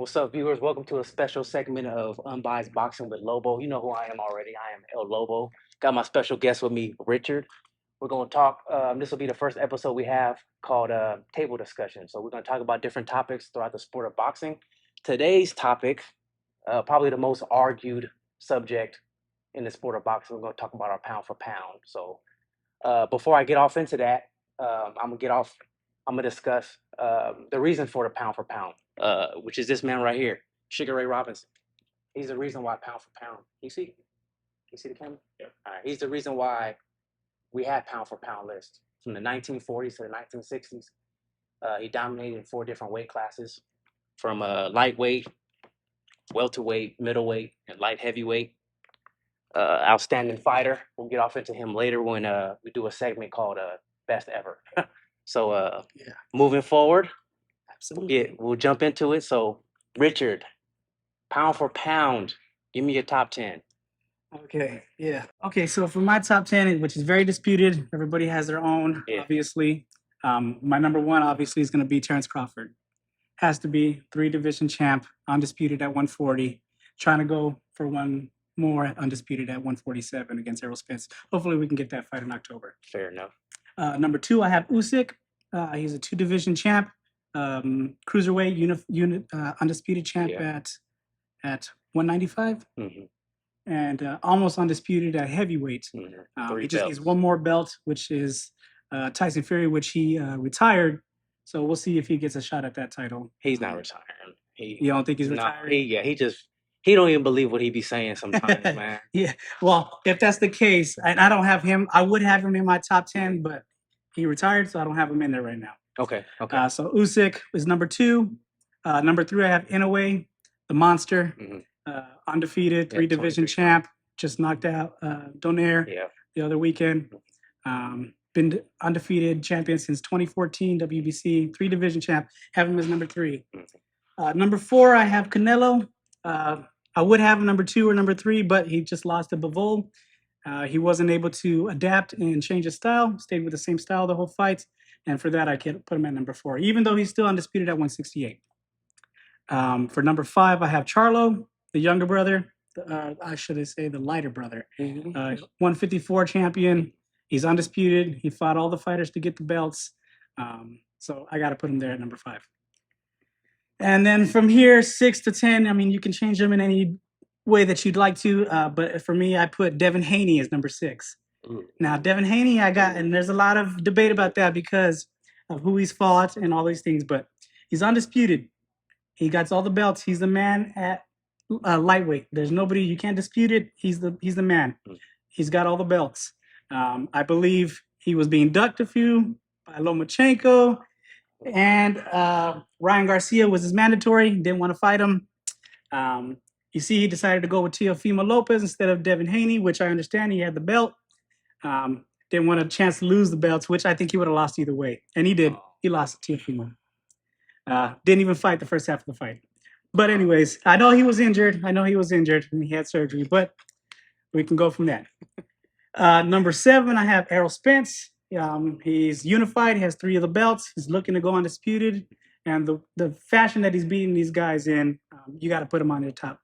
What's up, viewers? Welcome to a special segment of Unbiased Boxing with Lobo. You know who I am already. I am El Lobo. Got my special guest with me, Richard. We're going to talk. This will be the first episode we have called Table Discussion. So we're going to talk about different topics throughout the sport of boxing. Today's topic, probably the most argued subject in the sport of boxing, we're going to talk about our pound for pound. So before I get off into that, I'm gonna discuss the reason for the pound for pound, which is this man right here, Sugar Ray Robinson. He's the reason why pound for pound. You see the camera? Yeah. All right. He's the reason why we had pound for pound lists from the 1940s to the 1960s. He dominated in 4 different weight classes, from lightweight, welterweight, middleweight, and light heavyweight. Outstanding fighter. We'll get off into him later when we do a segment called Best Ever. So Yeah, moving forward, absolutely. we'll jump into it. So Richard, pound for pound, give me your top 10. Okay, yeah. Okay, so for my top 10, which is very disputed, everybody has their own, Yeah. obviously. My number one, obviously, is going to be Terrence Crawford. Has to be 3 division champ, undisputed at 140, trying to go for one more at undisputed at 147 against Errol Spence. Hopefully, we can get that fight in October. Fair enough. Number two, I have Usyk. He's a 2 division champ, cruiserweight undisputed champ Yeah. at 195. Hmm. And almost undisputed at heavyweight. He just needs one more belt, which is Tyson Fury, which he retired. So we'll see if he gets a shot at that title. He's not retiring. You don't think he's retiring? He don't even believe what he be saying sometimes, man. Yeah. Well, if that's the case, and I don't have him, I would have him in my top 10, but he retired, so I don't have him in there right now. Okay. So Usyk is number two. Number three, I have Inoue, the monster, undefeated, 3 division champ, just knocked out Donaire the other weekend. Been undefeated champion since 2014, WBC, 3 division champ, have him as number three. Number four, I have Canelo. I would have him number two or number three, but he just lost to Bivol. He wasn't able to adapt and change his style, stayed with the same style the whole fight. And for that, I can put him at number four, even though he's still undisputed at 168. For number five, I have Charlo, the younger brother. I should say the lighter brother. 154 champion. He's undisputed. He fought all the fighters to get the belts. So I got to put him there at number five. And then from here, 6 to 10, I mean, you can change them in any way that you'd like to. But for me, I put Devin Haney as number six. Now, Devin Haney, and there's a lot of debate about that because of who he's fought and all these things, but he's undisputed. He got all the belts. He's the man at lightweight. There's nobody, you can't dispute it. He's the man. He's got all the belts. I believe he was being ducked a few by Lomachenko, and Ryan Garcia was his mandatory. Didn't want to fight him. You see, he decided to go with Teofimo Lopez instead of Devin Haney, which I understand. He had the belt. Didn't want a chance to lose the belts, which I think he would have lost either way. And he did. He lost to Teofimo. Didn't even fight the first half of the fight. But anyways, I know he was injured. And he had surgery, but we can go from that. Number seven, I have Errol Spence. He's unified. He has 3 of the belts. He's looking to go undisputed. And the fashion that he's beating these guys in, you got to put him on your top.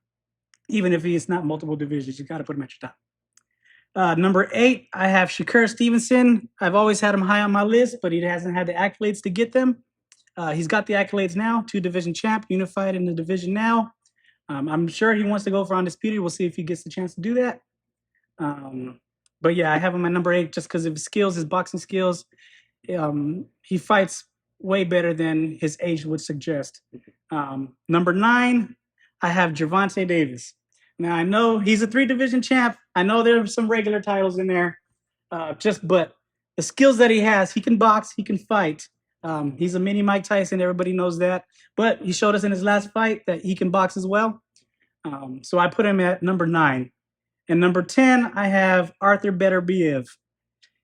Even if he's not multiple divisions, you got to put him at your top. Number 8, I have Shakur Stevenson. I've always had him high on my list, but he hasn't had the accolades to get them. He's got the accolades now, 2-division champ, unified in the division now. I'm sure he wants to go for undisputed. We'll see if he gets the chance to do that. But yeah, I have him at number 8 just because of his skills, his boxing skills. He fights way better than his age would suggest. Number 9, I have Gervonta Davis. Now, I know he's a 3-division champ. I know there are some regular titles in there. But the skills that he has, he can box, he can fight. He's a mini Mike Tyson. Everybody knows that. But he showed us in his last fight that he can box as well. So I put him at number 9. And number 10, I have Arthur Beterbiev.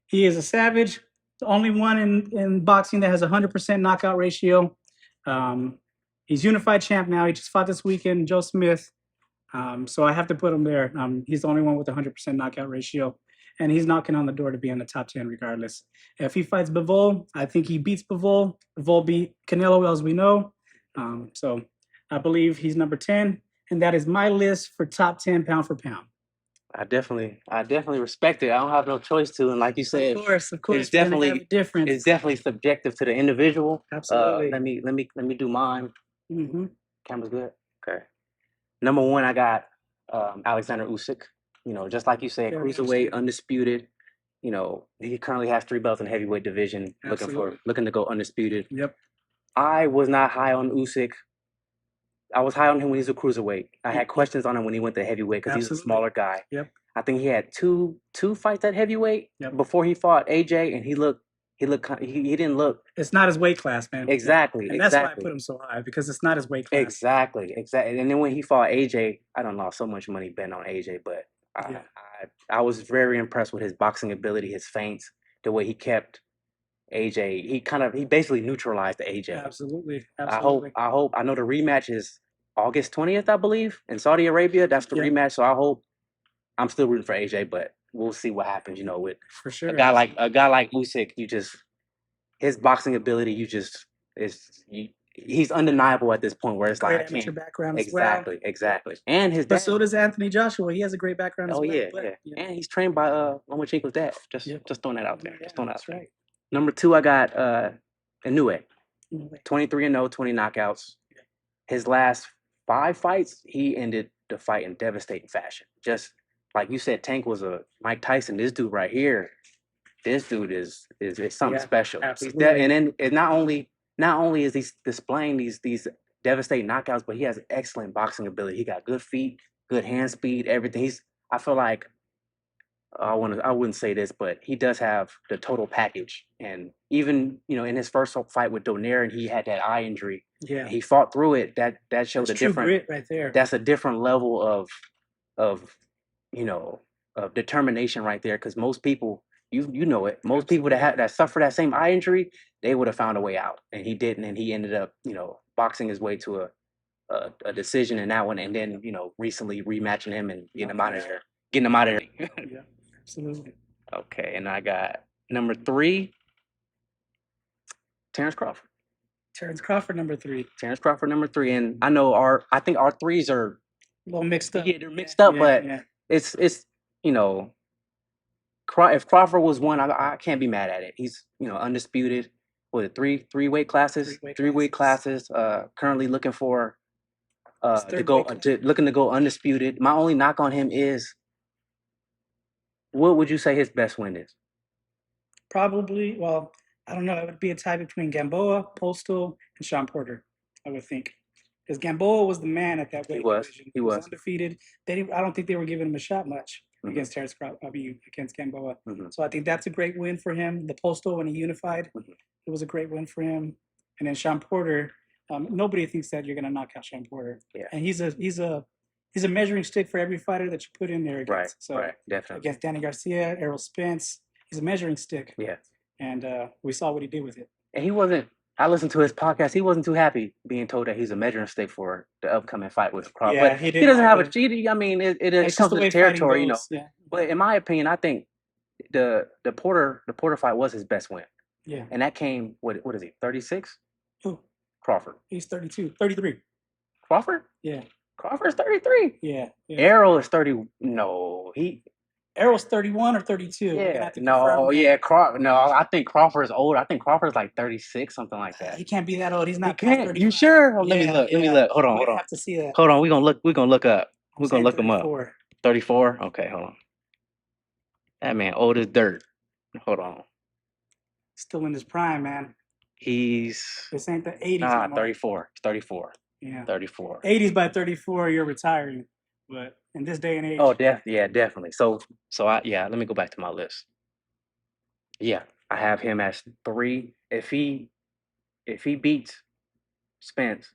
He is a savage. The only one in boxing that has a 100% knockout ratio. He's unified champ now. He just fought this weekend, Joe Smith. So I have to put him there. He's the only one with a 100% knockout ratio. And he's knocking on the door to be in the top 10 regardless. If he fights Bivol, I think he beats Bivol. Bivol beat Canelo, as we know. So I believe he's number 10, and that is my list for top 10 pound for pound. I definitely respect it. I don't have no choice to, and like you said, Of course, it's definitely difference. it's definitely subjective to the individual. Absolutely. Let me do mine. Mm-hmm. Camera's good. Okay. Number one, I got Alexander Usyk. You know, just like you said, Very cruiserweight, undisputed. You know, he currently has 3 belts in heavyweight division, looking to go undisputed. Yep. I was not high on Usyk. I was high on him when he was a cruiserweight. I had questions on him when he went to heavyweight because he was a smaller guy. Yep. I think he had two fights at heavyweight before he fought AJ, and he didn't look. It's not his weight class, man. Exactly, and that's why I put him so high, because it's not his weight class. Exactly. And then when he fought AJ, I don't lost so much money betting on AJ, but I was very impressed with his boxing ability, his feints, the way he kept AJ. He basically neutralized AJ. Absolutely. I hope. I know the rematch is August 20th, I believe, in Saudi Arabia. That's the rematch. So I hope. I'm still rooting for AJ, but we'll see what happens. You know, with for sure a guy like Usyk, his boxing ability, he's undeniable at this point. Where it's like I can't. Background exactly. And his dad. But so does Anthony Joshua. He has a great background as well. Yeah. And he's trained by Lomachenko's dad. Just throwing that out there. That's right. Number 2, I got Inoue. 23-0, 20 knockouts. His last 5 fights, he ended the fight in devastating fashion. Just like you said, Tank was a Mike Tyson. This dude right here, this dude is something special. Absolutely. And not only is he displaying these devastating knockouts, but he has excellent boxing ability. He got good feet, good hand speed, everything. I feel like I wouldn't say this, but he does have the total package. And even, you know, in his first fight with Donaire, and he had that eye injury. Yeah. He fought through it. That shows a different grit right there. That's a different level of determination right there. Because most people, you know it, most people that suffer that same eye injury, they would have found a way out, and he didn't, and he ended up, you know, boxing his way to a decision in that one, and then, you know, recently rematching him and getting him out of there. Yeah, absolutely. Okay, and I got number 3, Terrence Crawford. Terrence Crawford, number 3. Terrence Crawford, number 3, and I think our threes are a little mixed up. Yeah, they're mixed up, but it's you know, if Crawford was 1, I can't be mad at it. He's, you know, undisputed with 3 weight classes, 3 weight classes. Currently looking for looking to go undisputed. My only knock on him is, what would you say his best win is? Probably, well, I don't know. It would be a tie between Gamboa, Postal, and Sean Porter, I would think. Because Gamboa was the man at that weight division. He was undefeated. I don't think they were giving him a shot much against Terrence Crawford. Against Gamboa. So I think that's a great win for him. The Postal, when he unified, it was a great win for him. And then Sean Porter, nobody thinks that you're going to knock out Sean Porter. Yeah. And he's a measuring stick for every fighter that you put in there against. Right, definitely. Against Danny Garcia, Errol Spence, he's a measuring stick. Yeah. And we saw what he did with it. And I listened to his podcast. He wasn't too happy being told that he's a measuring stick for the upcoming fight with Crawford. Yeah, but he doesn't have a. I mean, it comes with the territory, you know. Yeah. But in my opinion, I think the Porter fight was his best win. Yeah. And that came, what is he, 36? Who? Crawford. He's 32, 33. Crawford? Yeah. Crawford's 33. Yeah. Errol is 30. No, Errol's 31 or 32. Yeah. I think Crawford's old. I think Crawford's like 36, something like that. He can't be that old. He's not. You sure? Oh, let me look. Hold on. I have to see that. Hold on. We're gonna look up. We're gonna look him up. 34. Okay, hold on. That man old as dirt. Hold on. Still in his prime, man. This ain't the 80s. Nah, 34. It's 34. Yeah. 34. 80s by 34, you're retiring. But in this day and age. Oh, definitely. So let me go back to my list. Yeah, I have him as 3. If he beats Spence,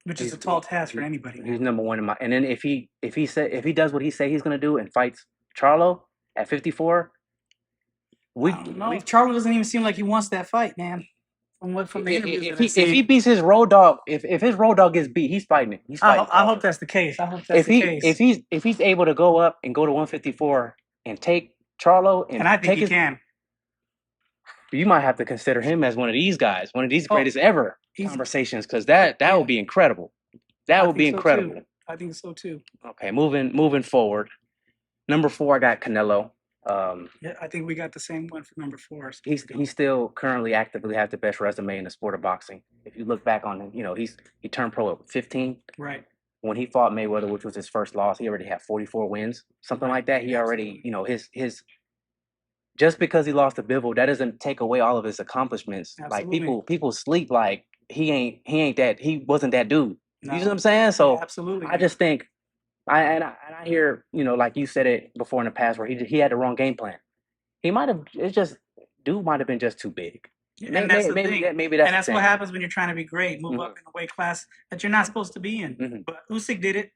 which is a tall task for anybody. He's number 1 in my. And then if he does what he say he's gonna do and fights Charlo at 54, Charlo doesn't even seem like he wants that fight, man. From the interviews if he beats his road dog, if his road dog gets beat, he's fighting it. I hope that's the case. If he's able to go up and go to 154 and take Charlo, and I think he can. You might have to consider him as one of these guys, one of these greatest ever conversations, because that would be incredible. That would be incredible. I think so too. Okay, moving forward. Number 4, I got Canelo. Yeah, I think we got the same one for number 4. So He's still currently actively has the best resume in the sport of boxing. If you look back on him, he turned pro at 15. right. When he fought Mayweather, which was his first loss, he already had 44 wins, something like that. He Yeah, already, his just because he lost to Bivol, that doesn't take away all of his accomplishments. Absolutely. Like people sleep like he wasn't that dude. No. You know what I'm saying? So Yeah, absolutely. I just think I hear, like you said it before in the past where he had the wrong game plan. He might have dude might have been just too big. And that's the thing. Maybe that's and that's what happens when you're trying to be great, move up in a weight class that you're not supposed to be in. But Usyk did it,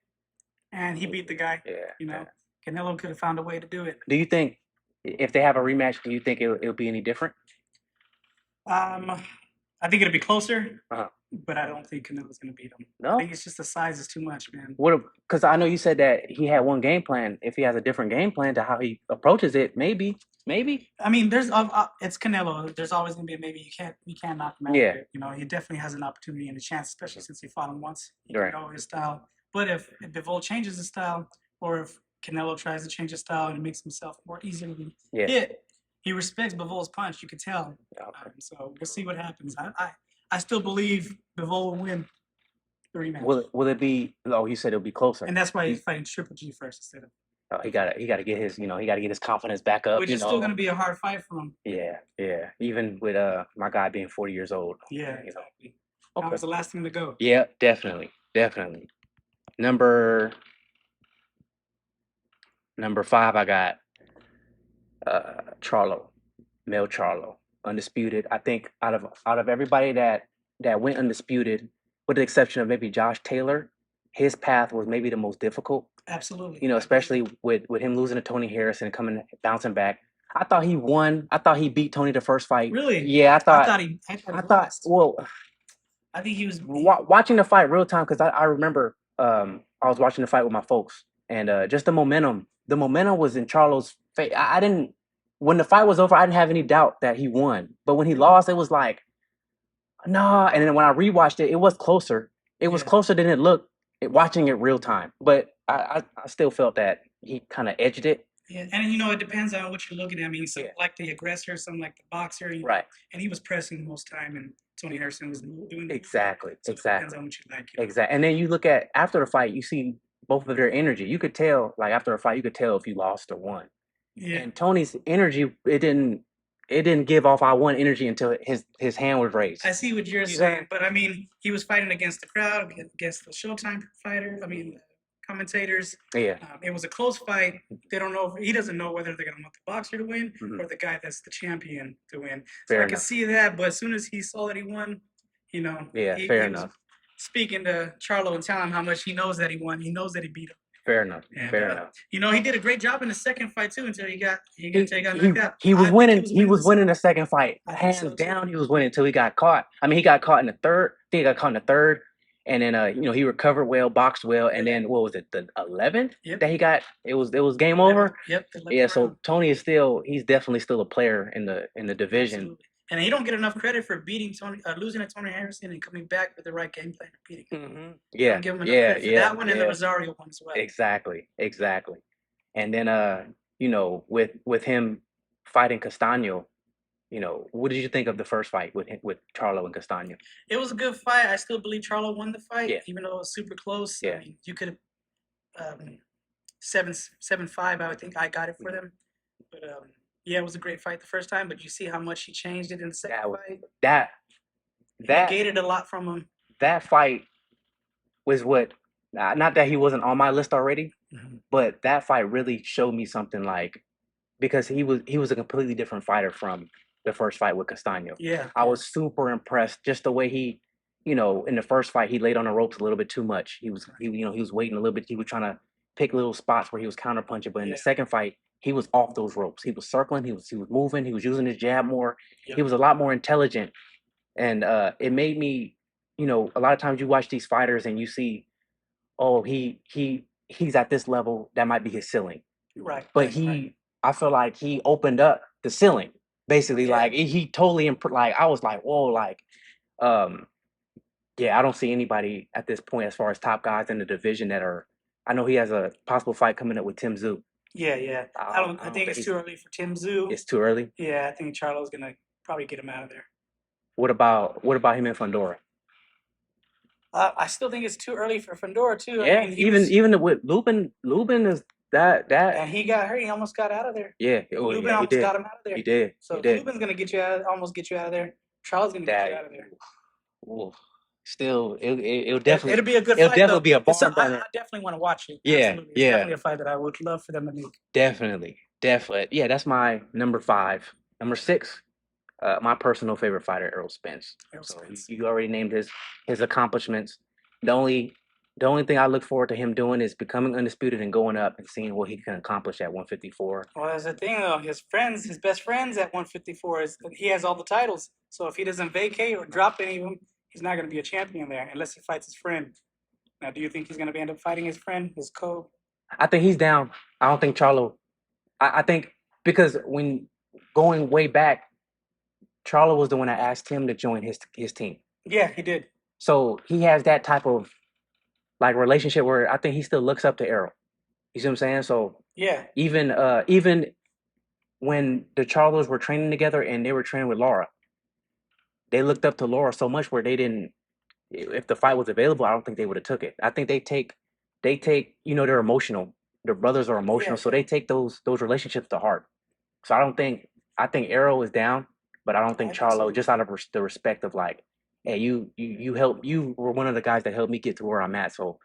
and he beat the guy. Yeah. Canelo could have found a way to do it. Do you think if they have a rematch, do you think it'll be any different? I think it'll be closer, Uh-huh. but I don't think Canelo's going to beat him. No? I think it's just the size is too much, man. Because I know you said that he had one game plan. If he has a different game plan to how he approaches it, maybe. I mean, there's it's Canelo. There's always going to be a maybe. You can't knock him out. Yeah. He definitely has an opportunity and a chance, especially since he fought him once. Right. You know his style. But if Bivol changes his style, or if Canelo tries to change his style and makes himself more easily hit, he respects Bivol's punch. You could tell. Okay. So we'll see what happens. I still believe Bivol will win the rematch. Will it be? Oh, you said it'll be closer. And that's why he's fighting Triple G first instead of. He got to get his confidence back up. Which is still going to be a hard fight for him. Yeah. Even with my guy being 40 years old. Yeah, exactly. Okay. That was the last thing to go. Yeah, definitely. Number 5, I got Charlo, Mel Charlo, undisputed. I think out of everybody that went undisputed, with the exception of maybe Josh Taylor, his path was maybe the most difficult. Absolutely. Especially with him losing to Tony Harrison and bouncing back. I thought he won. I thought he beat Tony the first fight. Really? Yeah, I thought Well, I think he was watching the fight real time because I remember I was watching the fight with my folks and just the momentum was in Charlo's face. I didn't when the fight was over, I didn't have any doubt that he won. But when he lost, it was like, nah. And then when I rewatched it, it was closer. It was closer than it looked watching it real time. But I still felt that he kind of edged it. Yeah, and it depends on what you're looking at. I mean, some like the aggressor, some like the boxer. Right. And he was pressing most time, and Tony Harrison was doing exactly. So depends on what you like. Exactly. And then you look at after the fight, you see both of their energy. You could tell, like after a fight, you could tell if you lost or won. Yeah. And Tony's energy, it didn't give off I won energy until his hand was raised. I see what you're saying, but I mean, he was fighting against the crowd, against the Showtime fighter. I mean, commentators. Yeah. It was a close fight. They don't know. He doesn't know whether they're going to want the boxer to win or the guy that's the champion to win. So I can see that. But as soon as he saw that he won, fair enough. Speaking to Charlo and telling him how much he knows that he won. He knows that he beat him. Fair enough. Fair enough. He did a great job in the second fight too until he got knocked out. He was winning. He was winning the second fight. Hands down, he was winning until he got caught. I mean, he got caught in the third. I think he got caught in the third. And then he recovered well, boxed well, and then what was it, the 11th that he got? It was game over. Yep. Yeah. So Tony he's definitely still a player in the division. Absolutely. And he don't get enough credit for beating losing to Tony Harrison and coming back with the right game plan and beating him. Mm-hmm. Yeah. Don't give him enough credit for that one and the Rosario one as well. Exactly. And then with him fighting Castaño. What did you think of the first fight with Charlo and Castaño? It was a good fight. I still believe Charlo won the fight, even though it was super close. Yeah. I mean, you could have 7-5. I would think I got it for them. But it was a great fight the first time. But you see how much he changed it in the second fight. That gated a lot from him. That fight was what. Not that he wasn't on my list already, but that fight really showed me something because he was a completely different fighter from the first fight with Castaño. Yeah. I was super impressed just the way he, in the first fight he laid on the ropes a little bit too much. He was waiting a little bit. He was trying to pick little spots where he was counterpunching, but in the second fight he was off those ropes. He was circling, he was moving, he was using his jab more. Yep. He was a lot more intelligent. And it made me, a lot of times you watch these fighters and you see, oh, he's at this level, that might be his ceiling. Right. But I feel like he opened up the ceiling. Basically, he totally I was like, whoa, Yeah, I don't see anybody at this point as far as top guys in the division that are. I know he has a possible fight coming up with Tim Tszyu. Yeah. I I don't think think it's too early for Tim Tszyu. it's too early. Yeah, I think Charlo's gonna probably get him out of there. What about him and Fundora? I still think it's too early for Fundora too. Yeah, I mean, even with Lubin is that and he got hurt. He almost got out of there. yeah. Oh, Lubin yeah, he almost did. got him out of there. He did. So He did. Lubin's gonna almost get you out of there. Charles gonna get you out of there. Ooh, still, it'll Definitely. It'll be a good it'll fight. definitely be a barn I burner. definitely want to watch it. Yeah, Absolutely. It's yeah. definitely a fight that I would love for them to make. Definitely. Yeah, that's my number 5. Number 6, my personal favorite fighter, Errol Spence. So you already named his accomplishments. The only thing I look forward to him doing is becoming undisputed and going up and seeing what he can accomplish at 154. Well, that's the thing though. His best friends at 154 is he has all the titles. So if he doesn't vacate or drop any of them, he's not going to be a champion there unless he fights his friend. Now, do you think he's going to end up fighting his friend, his co? I think he's down. I don't think Charlo. I think because when going way back, Charlo was the one that asked him to join his team. Yeah, he did. So he has that type of like relationship where I think he still looks up to Errol. You see what I'm saying? So yeah, even when the Charlos were training together and they were training with Laura, they looked up to Laura so much where they didn't. If the fight was available, I don't think they would have took it. I think they take, they're emotional. Their brothers are emotional, so they take those relationships to heart. So I think Arrow is down, but I don't think Charlo, just out of the respect of like, hey, you were one of the guys that helped me get to where I'm at. So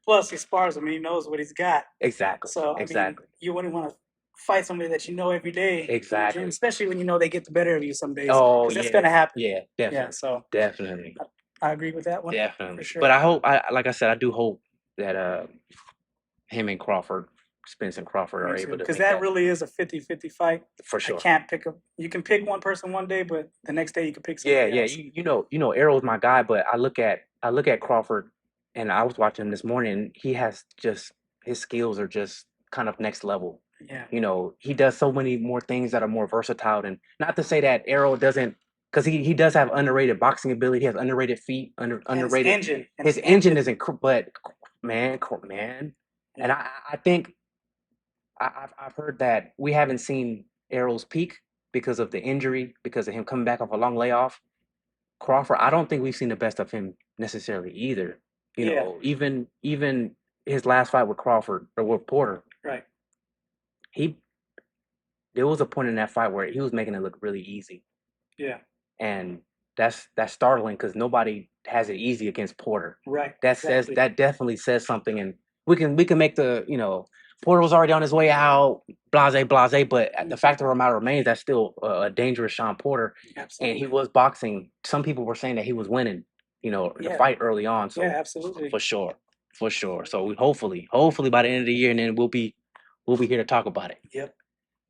plus he spars him, he knows what he's got. Exactly. So exactly, you wouldn't want to fight somebody that you know every day. Exactly. Especially when you know they get the better of you some days. Oh, yeah. It's gonna happen. Yeah, definitely. Yeah, so definitely. I agree with that one. Definitely. For sure. But like I said, I do hope that him and Crawford, Spence and Crawford are able to, because that really is a 50-50 fight. For sure. I can't pick a. You can pick one person one day, but the next day you can pick somebody else. You know, Arrow's my guy, but I look at Crawford, and I was watching him this morning. And he has just his skills are just kind of next level. Yeah. You know, he does so many more things that are more versatile. And not to say that Arrow doesn't, because he does have underrated boxing ability. He has underrated feet, underrated engine. His engine is incredible, but man, yeah. And I think I've heard that we haven't seen Arrow's peak because of the injury, because of him coming back off a long layoff. Crawford, I don't think we've seen the best of him necessarily either. You know, even his last fight with Crawford or with Porter, right? There was a point in that fight where he was making it look really easy. Yeah. And that's startling because nobody has it easy against Porter. Right. That definitely says something, and we can make the, Porter was already on his way out, blase, but the fact of the matter remains that's still a dangerous Sean Porter. Absolutely. And he was boxing. Some people were saying that he was winning, the fight early on. So yeah, absolutely. For sure. So we hopefully by the end of the year, and then we'll be here to talk about it. Yep.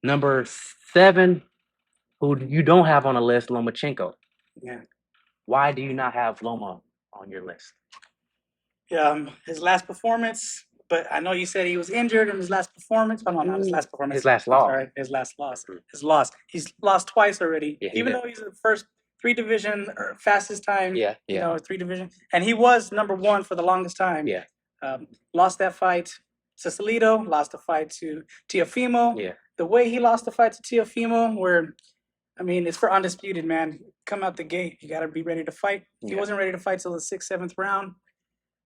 Number 7, who you don't have on the list, Lomachenko. Yeah. Why do you not have Loma on your list? His last performance, but I know you said he was injured in his last performance. Oh, no, not his last performance. His last loss. Sorry, his last loss. His loss. He's lost twice already. Yeah, even though he's the first 3 division or fastest time. Yeah. 3 division, and he was number 1 for the longest time. Yeah. Lost that fight to Salido. Lost the fight to Teofimo. Yeah. The way he lost the fight to Teofimo, it's for undisputed, man. Come out the gate, you got to be ready to fight. He wasn't ready to fight till the 6th, 7th round.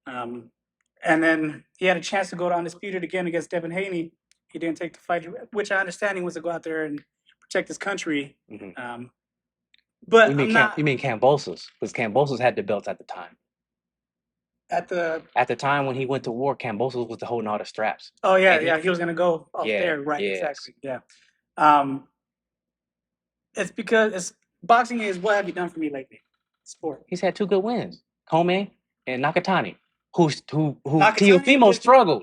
And then he had a chance to go to undisputed again against Devin Haney. He didn't take the fight, which I understand he was to go out there and protect his country. Mm-hmm. But you mean Kambosos? Because Kambosos had the belts at the time. At the time when he went to war, Kambosos was holding all the straps. Oh yeah, he was gonna go up there, right? Yes. Exactly. Yeah. It's because boxing is what have you done for me lately? Sport. He's had 2 good wins, Kome and Nakatani, who Teofimo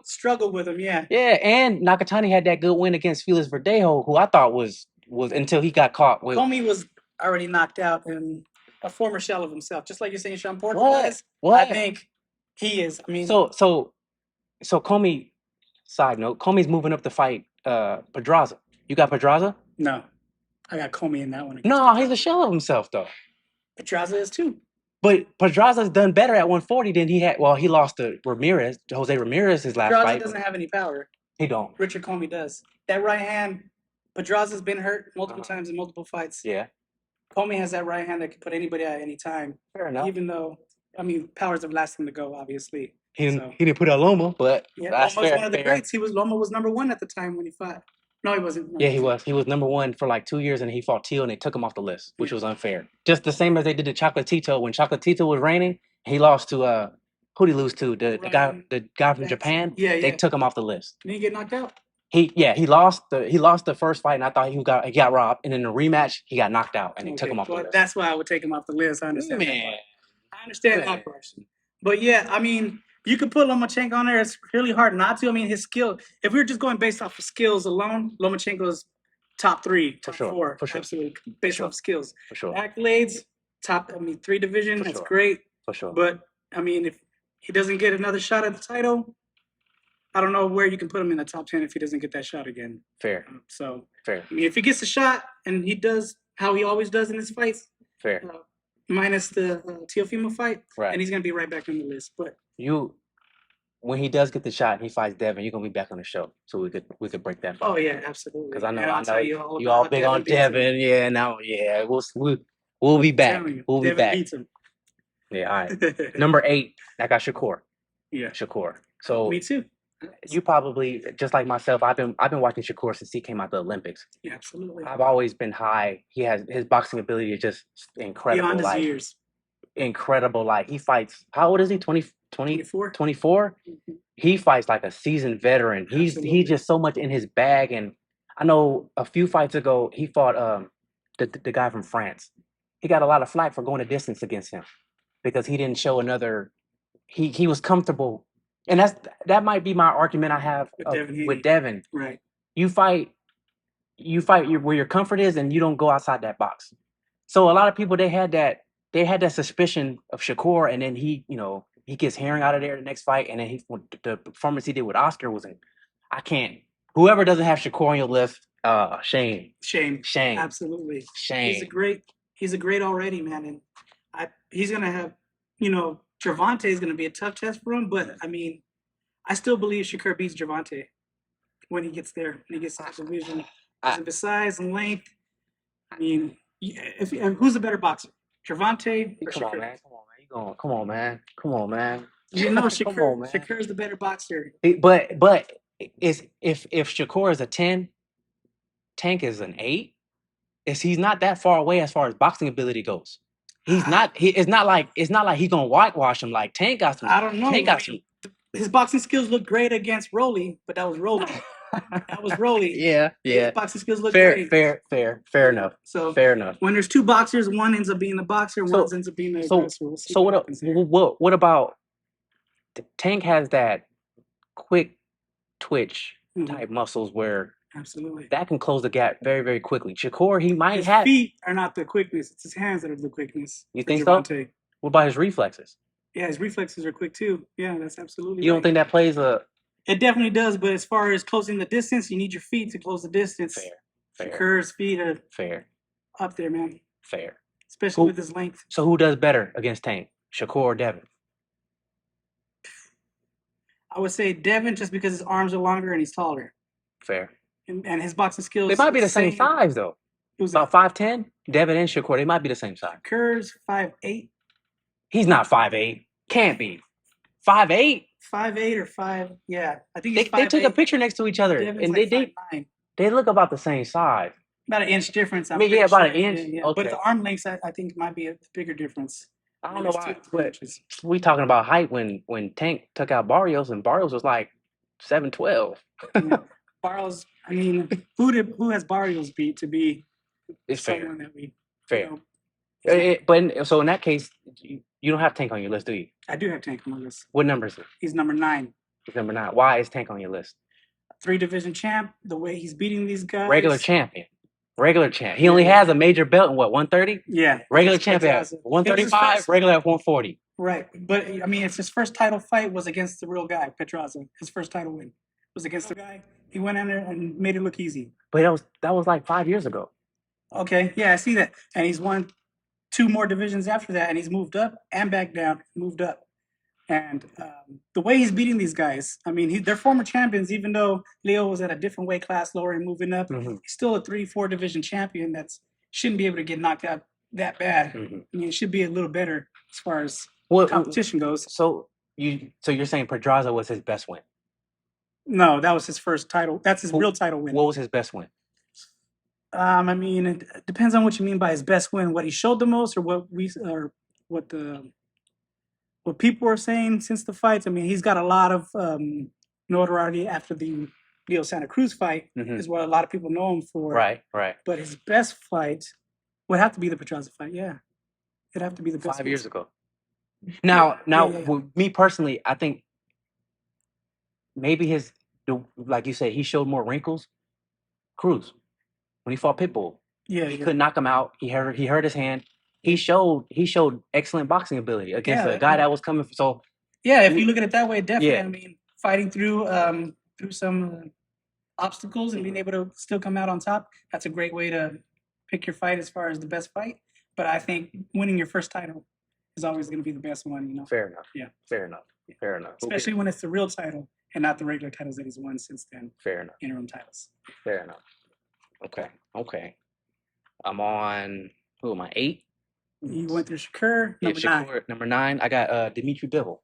struggled with him, yeah. Yeah, and Nakatani had that good win against Felix Verdejo, who I thought was until he got caught with. Kome was already knocked out and a former shell of himself, just like you're saying Sean Porter. What? I think he is. So Kome. Side note: Come's moving up to fight Pedraza. You got Pedraza? No, I got Kome in that one. No, he's a shell of himself though. Pedraza is too. But Pedraza's done better at 140 than he had. Well, he lost to Ramirez, Jose Ramirez, his last Pedraza fight. doesn't have any power. He don't. Richard Comey does. That right hand, Pedraza's been hurt multiple times in multiple fights. Yeah. Comey has that right hand that can put anybody out at any time. Fair enough. Even though, I mean, power's the last thing to go, obviously. He didn't put out Loma, but yeah, that's Loma's fair. one of the greats. Loma was number one at the time when he fought. No, he wasn't. Yeah, he was. He was number one for like 2 years, and he fought Teal, and they took him off the list, which was unfair. Just the same as they did to Chocolatito. When Chocolatito was reigning, he lost to who did he lose to? The guy from Japan. Yeah, They took him off the list. Did he get knocked out? He lost the first fight, and I thought he got robbed. And in the rematch, he got knocked out, and they took him off the list. That's why I would take him off the list. I understand. Man, I understand that part. But yeah, I mean, you could put Lomachenko on there. It's really hard not to. I mean, his skill. If we were just going based off of skills alone, Lomachenko's top 3, top 4, for sure. Absolutely, based off skills. For sure. Accolades, top. I mean, 3 division. That's great. For sure. But I mean, if he doesn't get another shot at the title, I don't know where you can put him in the top 10 if he doesn't get that shot again. Fair. So fair. I mean, if he gets a shot and he does how he always does in his fights, fair. Minus the Teofimo fight, right? And he's gonna be right back on the list. But when he does get the shot and he fights Devin, you're gonna be back on the show, so we could break that. Oh yeah, absolutely. Because I know you all big on Devin. Yeah, now we'll be back. We'll be back. Beats him. Yeah, all right. Number 8, I got Shakur. Yeah, Shakur. So me too. You probably, just like myself, I've been watching Shakur since he came out the Olympics. Yeah, absolutely. I've always been high. His boxing ability is just incredible. Beyond his years. Incredible. Like, he fights, how old is he? 24? 24? Mm-hmm. He fights like a seasoned veteran. He's just so much in his bag. And I know a few fights ago, he fought the guy from France. He got a lot of flack for going the distance against him because he didn't show another, he was comfortable. And that might be my argument I have with Devin. Right. You fight where your comfort is, and you don't go outside that box. So a lot of people they had that suspicion of Shakur, and then he gets Herring out of there the next fight, and then the performance he did with Oscar was I can't. Whoever doesn't have Shakur on your list, shame. Absolutely. Shame. He's a great already, man, and he's gonna have Gervonta is going to be a tough test for him, but I mean, I still believe Shakur beats Gervonta when he gets there, when he gets to that division. Because size and length, I mean, who's the better boxer, Gervonta or Shakur? Come on, man. You know, Shakur is the better boxer. But if Shakur is a 10, Tank is an 8. He's not that far away as far as boxing ability goes. He's not. It's not like he's gonna whitewash him like Tank got some. I don't know. Tank got some. His boxing skills look great against Rolly, but that was Rolly. That was Rolly. Yeah. His boxing skills look great. Fair enough. So fair enough. When there's 2 boxers, one ends up being the boxer, one ends up being the aggressor. What about Tank has that quick twitch type muscles where. Absolutely. That can close the gap very, very quickly. Shakur, he might have. His feet are not the quickness. It's his hands that are the quickness. You think so? What about his reflexes? Yeah, his reflexes are quick too. Yeah, that's absolutely. You don't think that plays a? It definitely does, but as far as closing the distance, you need your feet to close the distance. Fair. Shakur's feet are up there, man. Fair. Especially with his length. So who does better against Tank, Shakur or Devin? I would say Devin, just because his arms are longer and he's taller. Fair. And his boxing skills. They might be the same size though. It was about 5'10". Devin and Shakur, they might be the same size. Shakur's 5'8". He's not 5'8". Can't be. 5'8". 5'8" or 5. Yeah, I think he's 5'8". They took a picture next to each other, Devin's and like they look about the same size. About an inch difference. About an inch. Yeah. Okay. But the arm lengths, I think, might be a bigger difference. I don't know why. But we talking about height when Tank took out Barrios, and Barrios was like 7'12". Yeah. Barrios. I mean, who has Barrios beat to be someone that we fair? But so in that case, you don't have Tank on your list, do you? I do have Tank on my list. What number is it? He's number 9. He's number 9. Why is Tank on your list? 3-division champ. The way he's beating these guys. Regular champ. He only has a major belt in what, 130? Yeah. Regular champ at 135. Regular at 140. Right, but I mean, it's his first title fight was against the real guy, Pedraza. His first title win was against the guy. He went in there and made it look easy. But that was like 5 years ago. Okay, yeah, I see that. And he's won 2 more divisions after that, and he's moved up and back down, moved up. And the way he's beating these guys, I mean, they're former champions. Even though Leo was at a different weight class, lower and moving up, he's still a 3-4 division champion. That shouldn't be able to get knocked out that bad. I mean, it should be a little better as far as competition goes. So you're saying Pedraza was his best win? No, that was his first title. That's his real title win. What was his best win? I mean, it depends on what you mean by his best win. What he showed the most, or what people are saying since the fights. I mean, he's got a lot of notoriety after the Leo Santa Cruz fight, is what a lot of people know him for. Right. But his best fight would have to be the Pedraza fight. Yeah, it'd have to be the best. 5 years ago. Now, me personally, I think maybe like you said, he showed more wrinkles. Cruz, when he fought Pitbull, he couldn't knock him out. He hurt his hand. He showed excellent boxing ability against a guy that was coming. So if you look at it that way, definitely. I mean, fighting through some obstacles and being able to still come out on top, that's a great way to pick your fight as far as the best fight. But I think winning your first title is always going to be the best one. You know. Fair enough. Yeah. Fair enough. Fair enough. Especially when it's the real title and not the regular titles that he's won since then. Fair enough. Interim titles. Fair enough. Okay. I'm on, who am I, 8? You went through Shakur, number 9. Number 9, I got Dimitri Bivol.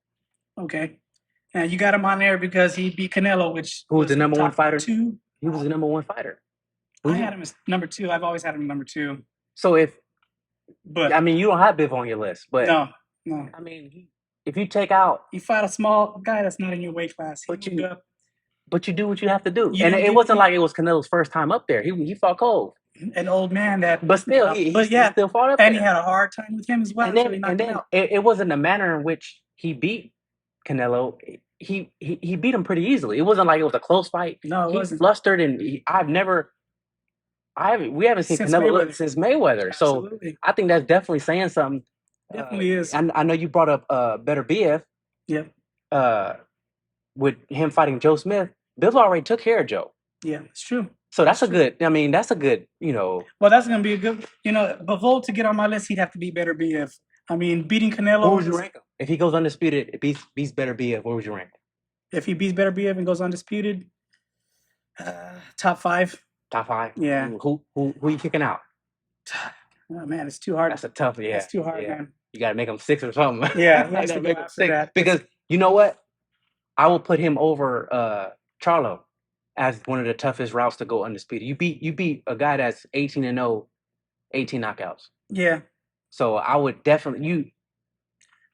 Okay. And you got him on there because he beat Canelo, who was the number 1 fighter. 2. He was the number 1 fighter. I had him as number 2. I've always had him number 2. So I mean, you don't have Bivol on your list, but no. I mean, if you take out, you fight a small guy that's not in your weight class, but you do what you have to do. You and it wasn't like it was Canelo's first time up there. He fought Cole. An old man but still, he still fought up there. And he had a hard time with him as well. And then it wasn't the manner in which he beat Canelo. He beat him pretty easily. It wasn't like it was a close fight. No, it wasn't. He flustered, and we haven't seen Canelo since Mayweather. Absolutely. So I think that's definitely saying something. Definitely is. I know you brought up Beterbiev. Yeah. With him fighting Joe Smith, Bivol already took care of Joe. Yeah, it's true. So that's a good, Well, that's going to be a good, Bivol to get on my list, he'd have to be Beterbiev. I mean, beating Canelo. Where would you rank him? If he goes undisputed, beats Beterbiev, where would you rank him? If he beats Beterbiev and goes undisputed, top 5. Top 5? Yeah. Who are you kicking out? Oh, man, it's too hard. That's a tough, It's too hard, man. You got to make him 6 or something. Yeah, you to make him 6. Because, you know what? I will put him over Charlo as one of the toughest routes to go undisputed. You beat a guy that's 18-0, 18 knockouts. Yeah. So I would definitely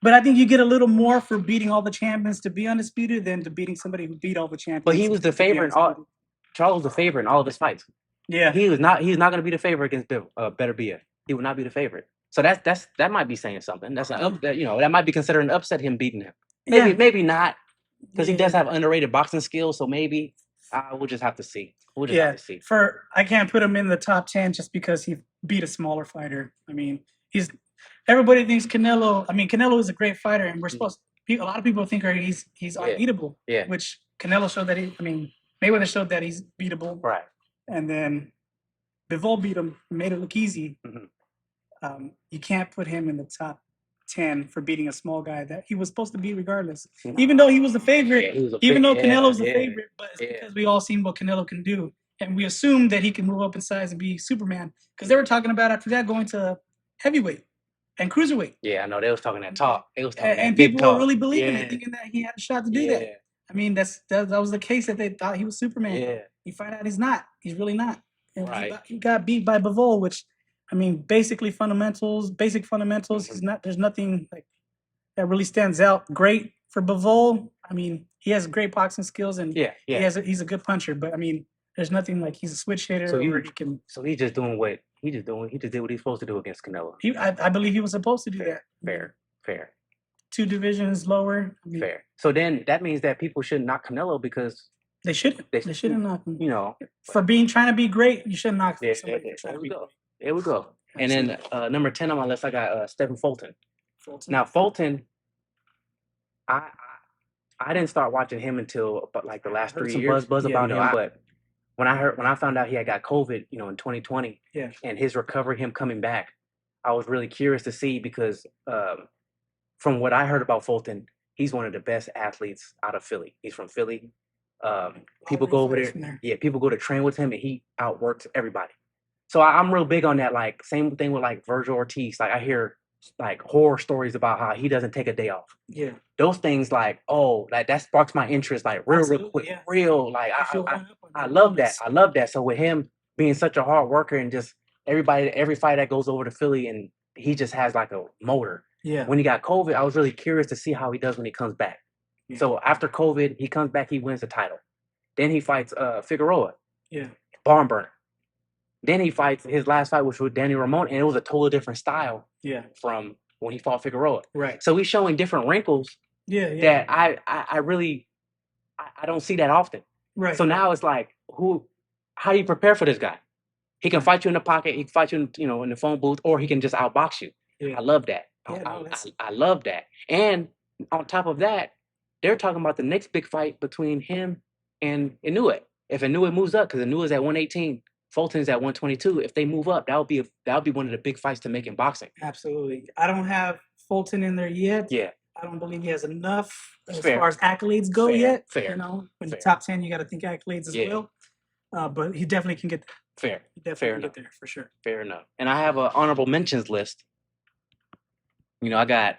But I think you get a little more for beating all the champions to be undisputed than to beating somebody who beat all the champions. But he was the favorite. Charlo was the favorite in all of his fights. Yeah. He's not going to be the favorite against Beterbiev. He would not be the favorite. So that might be saying something. That's that might be considered an upset, him beating him. Maybe not, because he does have underrated boxing skills. So maybe we'll just have to see. Have to see. I can't put him in the top 10 just because he beat a smaller fighter. I mean, everybody thinks Canelo. I mean, Canelo is a great fighter, and a lot of people think he's unbeatable. Yeah. Which Canelo showed that Mayweather showed that he's beatable. Right. And then Bivol beat him, made it look easy. Mm-hmm. You can't put him in the top 10 for beating a small guy that he was supposed to beat regardless. Even though he was the favorite, though Canelo's the favorite, but it's because we all seen what Canelo can do. And we assumed that he can move up in size and be Superman. Because they were talking about after that going to heavyweight and cruiserweight. Yeah, I know. They was talking that talk. And people were really believing it, thinking that he had a shot to do that. I mean, that was the case, that they thought he was Superman. Yeah. You find out he's not. He's really not. And right. He got beat by Bivol, which, I mean, basic fundamentals. He's not. There's nothing like that really stands out great for Bivol. I mean, he has great boxing skills, and he's a good puncher. But I mean, there's nothing like he's a switch hitter. So he can. So he's just doing what he did what he's supposed to do against Canelo. I believe he was supposed to do that. Fair. 2 divisions lower. I mean, fair. So then that means that people shouldn't knock Canelo because they shouldn't. They shouldn't knock him. For trying to be great, you shouldn't knock somebody. There we go. And then number 10 on my list, I got Stephen Fulton. Now Fulton, I didn't start watching him until like the last 3 years. Buzz about him, but when I found out he had got COVID, in 2020, yeah, and his recovery, him coming back, I was really curious to see because from what I heard about Fulton, he's one of the best athletes out of Philly. He's from Philly. People go over there. Yeah, people go to train with him, and he outworks everybody. So I'm real big on that. Like same thing with like Virgil Ortiz. Like I hear like horror stories about how he doesn't take a day off. Yeah. Those things like that sparks my interest like real quick. Yeah. Real like I love that. I love that. So with him being such a hard worker and just every fight that goes over to Philly and he just has like a motor. Yeah. When he got COVID, I was really curious to see how he does when he comes back. Yeah. So after COVID, he comes back, he wins the title. Then he fights Figueroa. Yeah. Barn burner. Then he fights his last fight, which was Danny Ramon, and it was a totally different style. Yeah. From when he fought Figueroa. Right. So he's showing different wrinkles. Yeah. Yeah. That I really don't see that often. Right. So now it's like, how do you prepare for this guy? He can fight you in the pocket. He can fight you, in the phone booth, or he can just outbox you. Yeah. I love that. Yeah, I love that. And on top of that, they're talking about the next big fight between him and Inoue. If Inoue moves up, because Inoue's at 118, Fulton's at 122. If they move up, that would be one of the big fights to make in boxing. Absolutely. I don't have Fulton in there yet. Yeah. I don't believe he has enough as far as accolades go yet. Fair. When the top 10, you got to think accolades as well. But he definitely can get there. Fair. He definitely can get there for sure. Fair enough. And I have an honorable mentions list. I got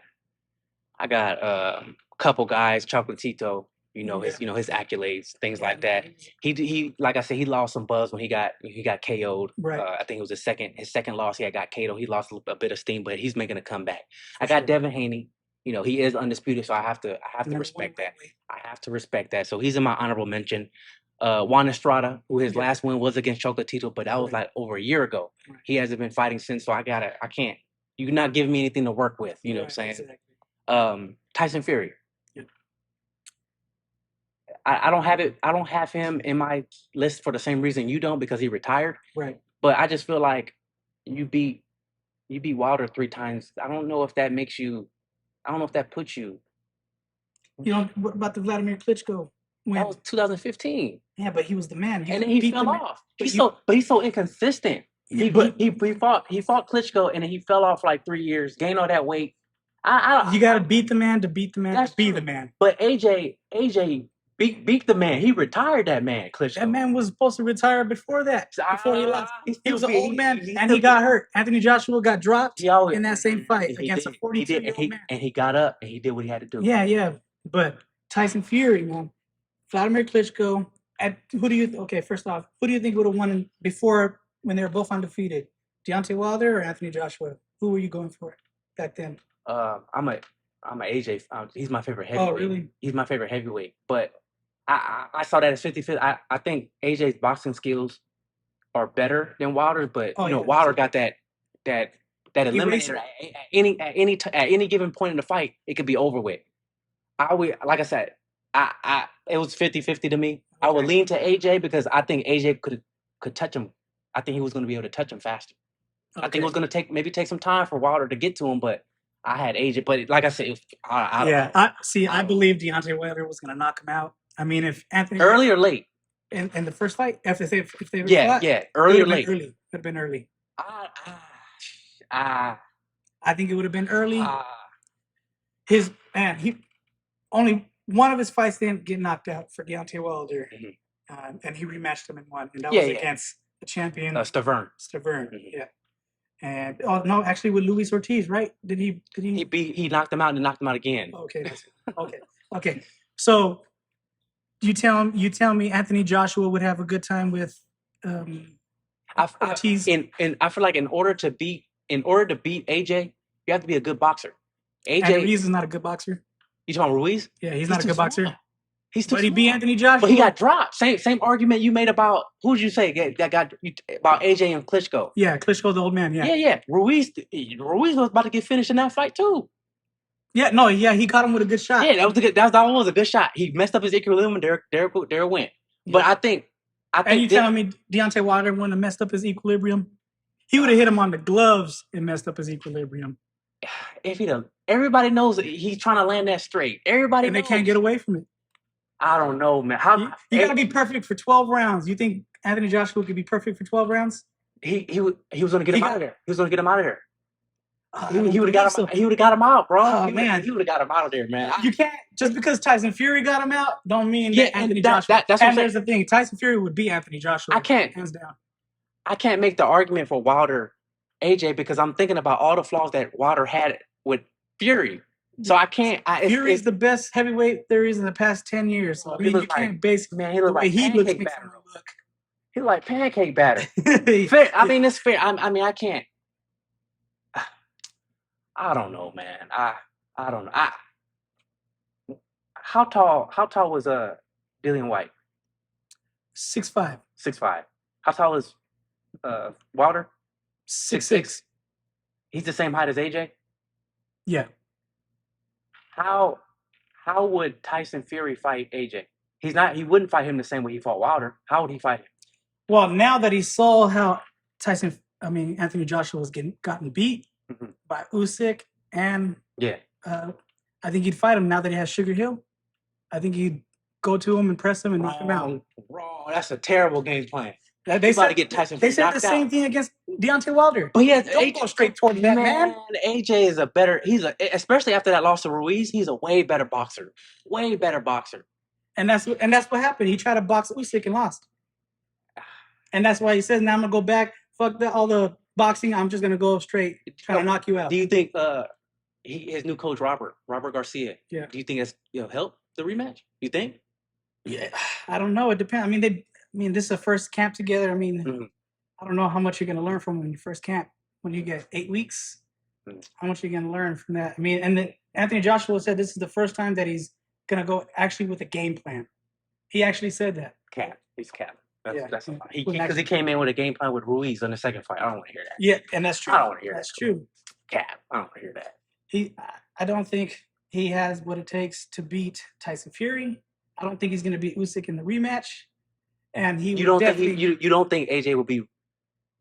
a couple guys, Chocolatito, his accolades, things like that. He like I said, he lost some buzz when he got KO'd. Right. I think it was his second loss. He got KO'd. He lost a bit of steam, but he's making a comeback. I got Devin Haney. He is undisputed, so I have to respect that. I have to respect that. So he's in my honorable mention. Juan Estrada, who his last win was against Chocolatito, but that was like over a year ago. Right. He hasn't been fighting since, so I can't. You're not giving me anything to work with. You know what I'm saying? Exactly. Tyson Fury. Yeah. I don't have him in my list for the same reason you don't, because he retired. Right. But I just feel like you beat Wilder 3 times. I don't know if that makes you. I don't know if that puts you. What about the Vladimir Klitschko win? That was 2015. Yeah, but he was the man. And then he fell off. He's so inconsistent. He fought Klitschko and then he fell off like 3 years, gained all that weight. You got to beat the man to beat the man to be the man. But AJ beat the man. He retired that man, Klitschko. That man was supposed to retire before that. Before he lost. He was an old man and he got hurt. Anthony Joshua got dropped in that same fight against a 42-year-old man. And he got up and he did what he had to do. Yeah. But Tyson Fury, Vladimir Klitschko. First off, who do you think would have won before when they were both undefeated? Deontay Wilder or Anthony Joshua? Who were you going for back then? I'm a AJ. He's my favorite heavyweight. Oh, really? He's my favorite heavyweight. But I saw that as 50-50. I think AJ's boxing skills are better than Wilder's, but Wilder got that eliminator at any given point in the fight, it could be over with. Like I said, it was 50-50 to me. Okay. I would lean to AJ because I think AJ could touch him. I think he was going to be able to touch him faster. Okay. I think it was going to take some time for Wilder to get to him, but I had AJ. But like I said, I believe Deontay Wilder was going to knock him out. I mean, if Anthony early or late in the first fight, if they fought, early or late, would have been early. I think it would have been early. He only one of his fights didn't get knocked out for Deontay Wilder, and he rematched him and won, and that was against the champion Stavern. Yeah. And actually with Luis Ortiz, right? Did he? He knocked him out and knocked him out again. Okay. So you tell me Anthony Joshua would have a good time with Ortiz? And I feel like in order to beat AJ, you have to be a good boxer. Ruiz is not a good boxer. You talking about Ruiz? Yeah, he's not a good boxer. He's too. But he beat Anthony Joshua. But he got dropped. Same argument you made about who did you say that got about AJ and Klitschko? Yeah, Klitschko, the old man. Yeah. Ruiz was about to get finished in that fight too. Yeah, no, he caught him with a good shot. Yeah, that was a good shot. He messed up his equilibrium. There went. But I think. And you telling me Deontay Wilder wouldn't have messed up his equilibrium? He would have hit him on the gloves and messed up his equilibrium. If everybody knows he's trying to land that straight. Everybody knows. They can't get away from it. I don't know, man. You got to be perfect for 12 rounds. You think Anthony Joshua could be perfect for 12 rounds? He was going to get him out of there. He was going to get him out of there. He would have got him. He would have got him out, bro. Oh, man, he would have got him out of there, man. You can't just because Tyson Fury got him out, don't mean Yeah, that Anthony and that- Joshua. that's what I'm and there's the thing: Tyson Fury would beat Anthony Joshua. I can't. hands down. I can't make the argument for Wilder, AJ, because I'm thinking about all the flaws that Wilder had with Fury. So I can't. Fury's the best heavyweight there is in the past 10 years. So, I mean, you can't base man. He the looks way like he looks pancake makes batter. him look. He like pancake batter. Fair. I mean, it's fair. I mean, I can't. I don't know, man. I don't know. How tall was Dillian White? 6'5". 6'5". How tall is Wilder? 6'6". He's the same height as AJ? Yeah. How would Tyson Fury fight AJ? He wouldn't fight him the same way he fought Wilder. How would he fight him? Well, now that he saw how Anthony Joshua was gotten beat by Usyk, and I think he'd fight him now that he has Sugar Hill. I think he'd go to him and press him and knock him out. Wrong. That's a terrible game plan. They about to get Tyson Fury They said the same thing against Deontay Wilder. But don't go straight toward that man. AJ is especially after that loss to Ruiz, he's a way better boxer. Way better boxer. And that's what happened. He tried to box Usyk and lost. And that's why he says, now I'm gonna go back, fuck all the boxing, I'm just gonna go straight, try to knock you out. Do you think his new coach Robert Garcia, yeah, do you think that's help the rematch? You think? Yeah, I don't know. It depends. I mean, this is the first camp together. I mean, I don't know how much you're going to learn from when you first camp. When you get 8 weeks, how much are you going to learn from that? I mean, and Anthony Joshua said this is the first time that he's going to go actually with a game plan. He actually said that. He's cap. That's because he came in with a game plan with Ruiz on the second fight. I don't want to hear that. Yeah, and that's true. I don't want to hear that's true. Cap. I don't want to hear that. I don't think he has what it takes to beat Tyson Fury. I don't think he's going to beat Usyk in the rematch. And you don't think AJ will be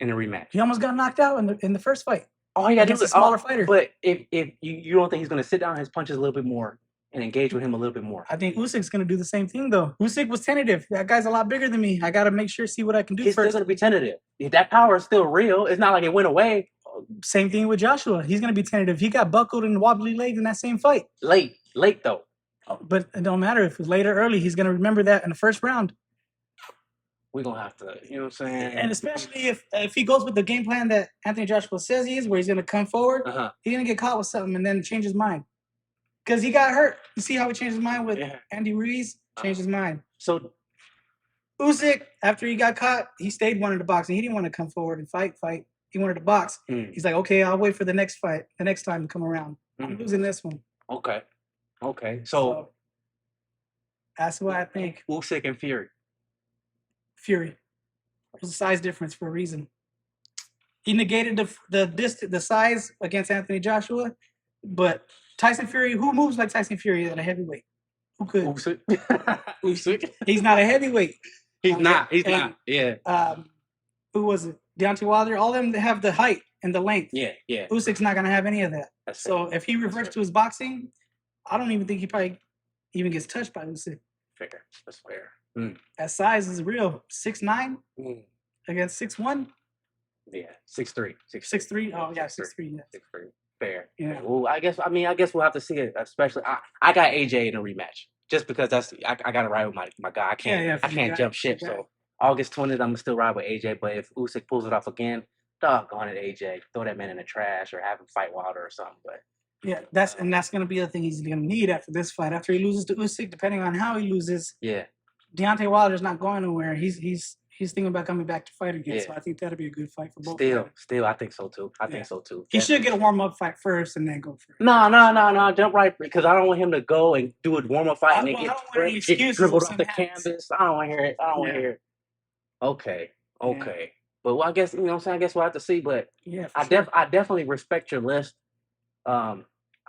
in a rematch? He almost got knocked out in the first fight. Oh, he got against a smaller fighter. But if you don't think he's going to sit down his punches a little bit more and engage with him a little bit more? I think Usyk's going to do the same thing though. Usyk was tentative. That guy's a lot bigger than me. I got to make sure, see what I can do He's first. He's still going to be tentative. That power is still real. It's not like it went away. Same thing with Joshua. He's going to be tentative. He got buckled in wobbly legs in that same fight. Late though. But it don't matter if it's late or early. He's going to remember that in the first round. We're going to have to, you know what I'm saying? And especially if he goes with the game plan that Anthony Joshua says he is, where he's going to come forward, he's going to get caught with something and then change his mind. Because he got hurt. You see how he changed his mind with Andy Ruiz? Changed his mind. So Usyk, after he got caught, he stayed wanting to box. And he didn't want to come forward and fight. He wanted to box. He's like, okay, I'll wait for the next fight, the next time to come around. I'm losing this one. Okay. So that's why I think Usyk and Fury. There's a size difference for a reason. He negated the size against Anthony Joshua, but Tyson Fury, who moves like Tyson Fury at a heavyweight? Who could? Usyk. He's not a heavyweight. He's not. Yeah. Who was it? Deontay Wilder. All of them have the height and the length. Yeah. Usyk's not gonna have any of that. So if he reverts to his boxing, I don't even think he probably even gets touched by Usyk. Fair. That's fair. That size is real. 6'9" against 6'1". Yeah, 6'3". 6'3". Oh yeah, 6'3". Yeah. 6'3". Fair. Yeah. Well, I guess we'll have to see it. Especially, I got AJ in a rematch just because I got to ride with my guy. I can't jump ship. So August 20th, I'm gonna still ride with AJ. But if Usyk pulls it off again, doggone it, AJ, throw that man in the trash or have him fight Wilder or something. But yeah, that's gonna be the thing he's gonna need after this fight. After he loses to Usyk, depending on how he loses. Yeah. Deontay Wilder's not going nowhere. He's thinking about coming back to fight again. So I think that'll be a good fight for both. Still, I think so too. Think so too. He should get a warm-up fight first and then go for it. No, jump right, because I don't want him to go and do a warm-up fight and then get dribbled off the canvas. I don't want to hear it. I don't want to hear it. Okay. Yeah. But I guess, you know what I'm saying, I guess we'll have to see. But yeah, I definitely respect your list. I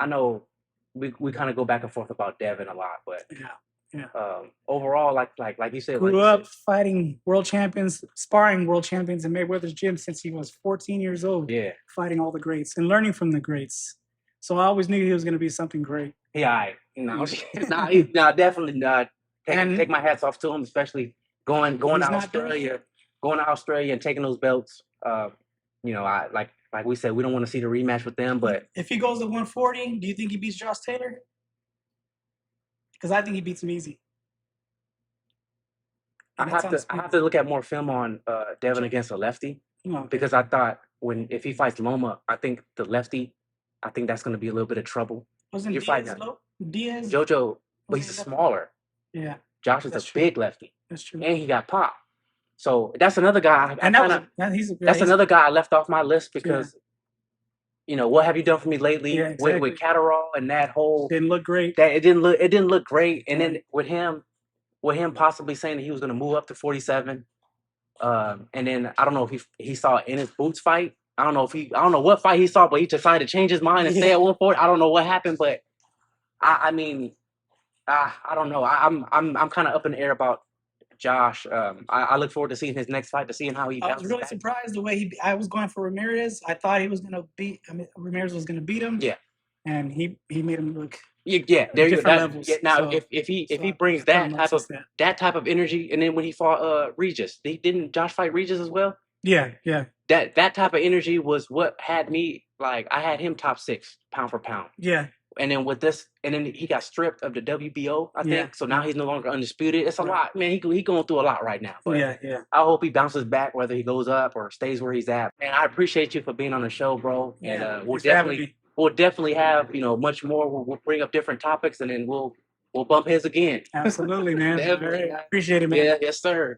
know we kind of go back and forth about Devin a lot, but yeah. Overall, like you said, grew up fighting world champions, sparring world champions in Mayweather's gym since he was 14 years old. Yeah, fighting all the greats and learning from the greats. So I always knew he was going to be something great. Yeah, definitely. Take my hats off to him, especially going to Australia and taking those belts. you know, I like we said, we don't want to see the rematch with them. But if he goes to 140, do you think he beats Josh Taylor? Because I think he beats him easy. I have to look at more film on Devin against a lefty, because I thought if he fights Loma, I think the lefty, I think that's going to be a little bit of trouble. Wasn't You're Diaz fighting Diaz? JoJo, but he's smaller. Yeah, Josh is a big lefty. That's true. And he got popped. So that's another guy. That's another guy I left off my list because, you know, what have you done for me lately with Catterall and that whole didn't look great. It didn't look great. And then with him possibly saying that he was going to move up to 47, and then I don't know if he saw it in his Boots fight. I don't know what fight he saw, but he decided to change his mind and stay at 140. I don't know what happened, but I mean, I don't know. I'm kind of up in the air about Josh. I look forward to seeing his next fight, to seeing how he. I was really surprised the way I was going for Ramirez. I thought he was going to beat. Ramirez was going to beat him. Yeah, and he made him look. Yeah, there you go. Levels. Now, so, if he brings that type of energy, and then when he fought Regis, didn't Josh fight Regis as well? Yeah. That type of energy was what had me like. I had him top 6 pound for pound. Yeah. And then with this, and then he got stripped of the WBO, I think. So now he's no longer undisputed. It's a lot, man. He going through a lot right now. But yeah. I hope he bounces back, whether he goes up or stays where he's at. And I appreciate you for being on the show, bro. Yeah, and we'll definitely have, you know, much more. We'll bring up different topics, and then we'll bump heads again. Absolutely, man. Appreciate it, man. Yeah, yes, sir.